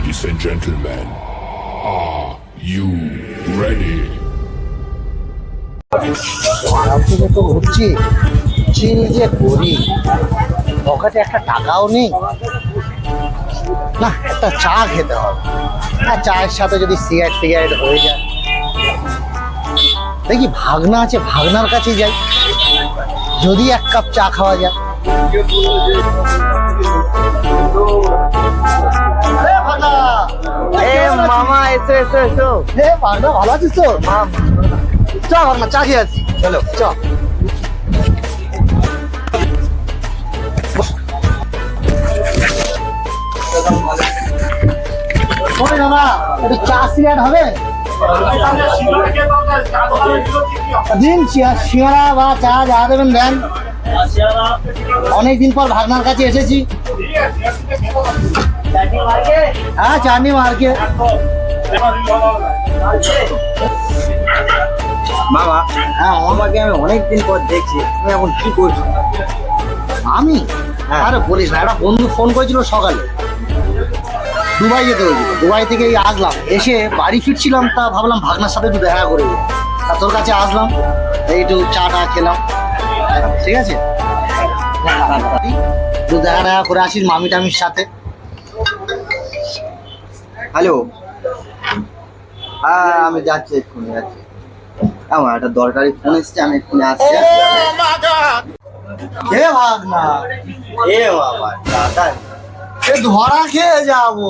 Ladies and gentlemen, are you ready? আপনি তো ঘুরছি চিল যে করি পকেটে একটা টাকাও নেই না, একটা চা খেতে হবে। হ্যাঁ, চায়ের সাথে যদি সিগারেট হয়ে যায়। দেখি ভাগনা আছে, ভাগনার কাছে যাই, যদি এক কাপ চা খাওয়া যায়। মামা এসো এসো এসো। ভাগনা ভালো আছিস তো? চ ভাগনা, চা খেয়ে আছি, চলো চ। দাদা একটু চা সিগারেট হবে? দিন সিঙ্গারা বা চা যা দেবেন দেন। অনেকদিন পর ভাগনার কাছে এসেছি। হ্যাঁ, চাটনি মার্কেট। মামা হ্যাঁ, আমাকে আমি অনেকদিন পর দেখছি, তুমি এখন কি করছো? আমি হ্যাঁ। আরে বলিস না, একটা বন্ধু ফোন করেছিল সকালে, দুবাই যেতে হয়েছিল। দুবাই থেকে এই আসলাম, এসে বাড়ি ফিরছিলাম, তা ভাবলাম ভাগনার সাথে একটু দেখা করে যাই। তা তোর কাছে আসলাম, এই একটু চা খেলাম, ঠিক আছে? একটু দেখা করে আসিস মামি টামির সাথে। হ্যালো, হ্যাঁ আমি যাচ্ছি, এক্ষুনি যাচ্ছি। আমার একটা দরকারি ফোন এসছে, আমি এক্ষুনি আসছি। হে ভাগনা, এ বাবা দাদা, এ ধরা খেয়ে যাবো।